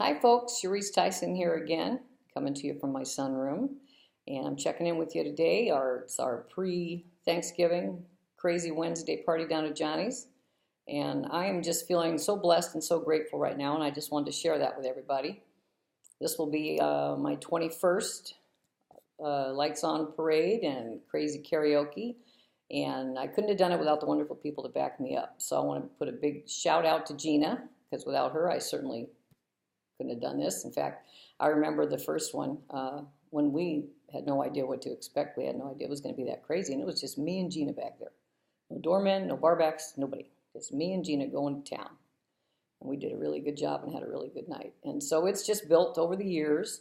Hi folks, Charisse Tyson here again, coming to you from my sunroom. And I'm checking in with you today. It's our pre-Thanksgiving crazy Wednesday party down at Johnny's. And I am just feeling so blessed and so grateful right now, and I just wanted to share that with everybody. This will be my 21st Lights On Parade and crazy karaoke. And I couldn't have done it without the wonderful people to back me up. So I want to put a big shout out to Gina, because without her, I certainly couldn't have done this. In fact, I remember the first one when we had no idea what to expect. We had no idea it was going to be that crazy, and it was just me and Gina back there. No doormen, no barbacks, nobody. Just me and Gina going to town. And we did a really good job and had a really good night. And so it's just built over the years,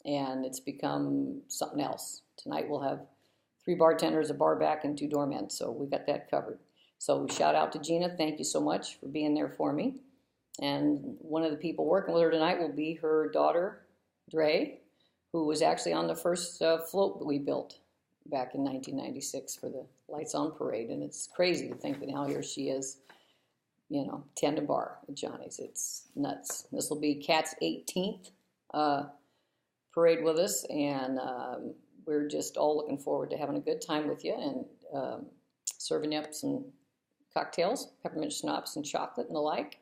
and it's become something else. Tonight we'll have 3 bartenders, a barback, and 2 doormen, so we got that covered. So shout out to Gina. Thank you so much for being there for me. And one of the people working with her tonight will be her daughter, Dre, who was actually on the first float that we built back in 1996 for the Lights On Parade. And it's crazy to think that now here she is, 10 to bar at Johnny's. It's nuts. This will be Kat's 18th parade with us, and we're just all looking forward to having a good time with you and serving you up some cocktails, peppermint schnapps and chocolate and the like.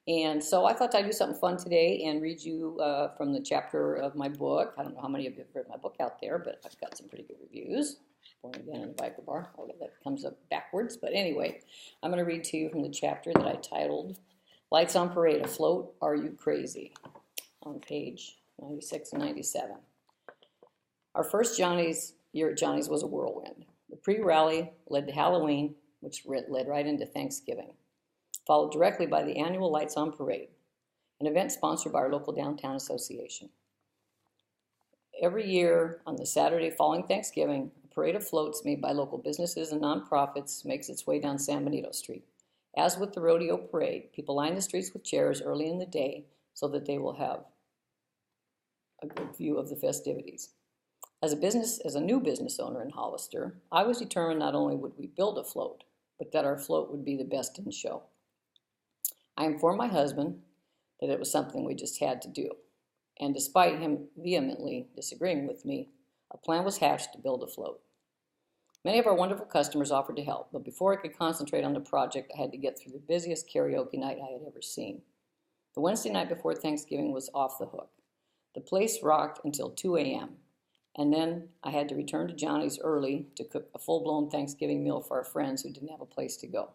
And so I thought I'd do something fun today and read you from the chapter of my book. I don't know how many of you have read my book out there, but I've got some pretty good reviews. Born Again in the Biker Bar. Oh, that comes up backwards. But anyway, I'm going to read to you from the chapter that I titled Lights on Parade, Afloat, Are You Crazy? On page 96 and 97. Our first year at Johnny's was a whirlwind. The pre-rally led to Halloween, which led right into Thanksgiving, followed directly by the annual Lights On Parade, an event sponsored by our local downtown association. Every year on the Saturday following Thanksgiving, a parade of floats made by local businesses and nonprofits makes its way down San Benito Street. As with the rodeo parade, people line the streets with chairs early in the day so that they will have a good view of the festivities. As a new business owner in Hollister, I was determined not only would we build a float, but that our float would be the best in the show. I informed my husband that it was something we just had to do, and despite him vehemently disagreeing with me, a plan was hatched to build a float. Many of our wonderful customers offered to help, but before I could concentrate on the project, I had to get through the busiest karaoke night I had ever seen. The Wednesday night before Thanksgiving was off the hook. The place rocked until 2 a.m., and then I had to return to Johnny's early to cook a full-blown Thanksgiving meal for our friends who didn't have a place to go.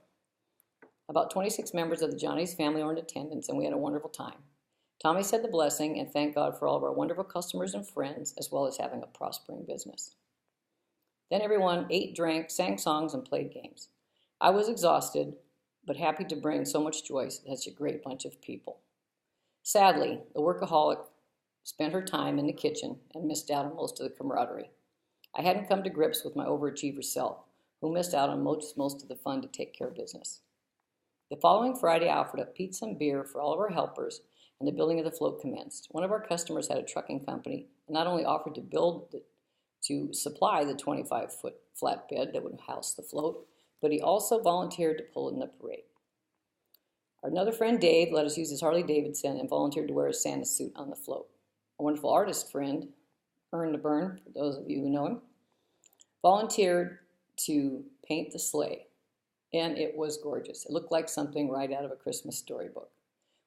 About 26 members of the Johnny's family were in attendance, and we had a wonderful time. Tommy said the blessing and thanked God for all of our wonderful customers and friends, as well as having a prospering business. Then everyone ate, drank, sang songs, and played games. I was exhausted, but happy to bring so much joy to such a great bunch of people. Sadly, the workaholic spent her time in the kitchen and missed out on most of the camaraderie. I hadn't come to grips with my overachiever self, who missed out on most of the fun to take care of business. The following Friday, I offered up pizza and beer for all of our helpers, and the building of the float commenced. One of our customers had a trucking company and not only offered to supply the 25-foot flatbed that would house the float, but he also volunteered to pull it in the parade. Another friend, Dave, let us use his Harley Davidson and volunteered to wear a Santa suit on the float. A wonderful artist friend, Earn the Burn, for those of you who know him, volunteered to paint the sleigh. And it was gorgeous. It looked like something right out of a Christmas storybook.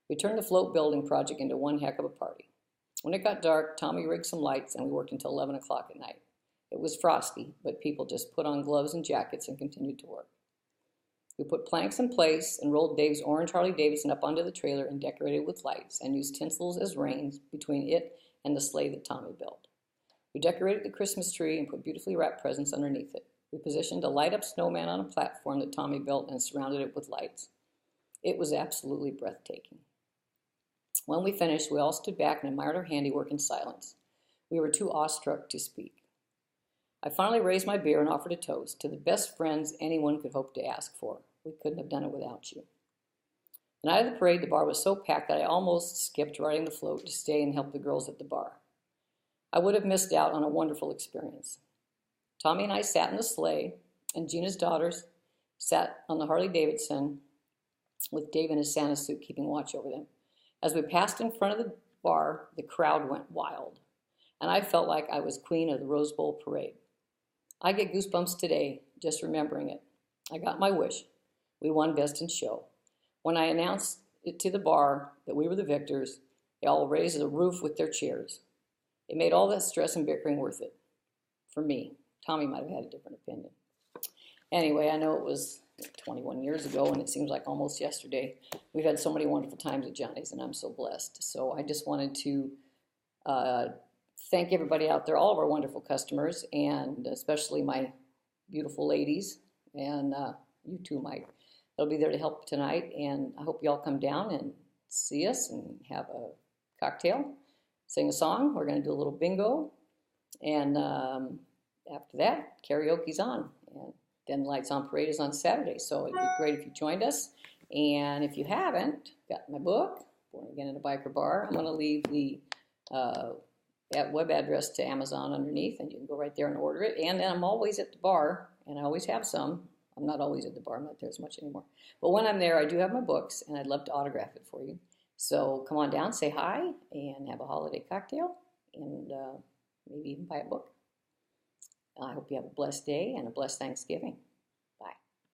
We turned the float building project into one heck of a party. When it got dark, Tommy rigged some lights and we worked until 11 o'clock at night. It was frosty, but people just put on gloves and jackets and continued to work. We put planks in place and rolled Dave's orange Harley Davidson up onto the trailer and decorated it with lights and used tinsels as reins between it and the sleigh that Tommy built. We decorated the Christmas tree and put beautifully wrapped presents underneath it. We positioned a light-up snowman on a platform that Tommy built and surrounded it with lights. It was absolutely breathtaking. When we finished, we all stood back and admired our handiwork in silence. We were too awestruck to speak. I finally raised my beer and offered a toast to the best friends anyone could hope to ask for. We couldn't have done it without you. The night of the parade, the bar was so packed that I almost skipped riding the float to stay and help the girls at the bar. I would have missed out on a wonderful experience. Tommy and I sat in the sleigh, and Gina's daughters sat on the Harley Davidson with Dave in his Santa suit keeping watch over them. As we passed in front of the bar, the crowd went wild. And I felt like I was queen of the Rose Bowl parade. I get goosebumps today just remembering it. I got my wish. We won Best in Show. When I announced it to the bar that we were the victors, they all raised the roof with their cheers. It made all that stress and bickering worth it. For me. Tommy might have had a different opinion. Anyway, I know it was 21 years ago, and it seems like almost yesterday. We've had so many wonderful times at Johnny's, and I'm so blessed. So I just wanted to thank everybody out there, all of our wonderful customers, and especially my beautiful ladies, and you too, Mike. They'll be there to help tonight, and I hope you all come down and see us and have a cocktail, sing a song. We're going to do a little bingo, and after that, karaoke's on, and then Lights on Parade is on Saturday, so it'd be great if you joined us. And if you haven't got my book, Born Again in a Biker Bar, I'm going to leave the web address to Amazon underneath, and you can go right there and order it. And then I'm always at the bar, and I always have some. I'm not always at the bar. I'm not there as much anymore. But when I'm there, I do have my books, and I'd love to autograph it for you. So come on down, say hi, and have a holiday cocktail, and maybe even buy a book. I hope you have a blessed day and a blessed Thanksgiving.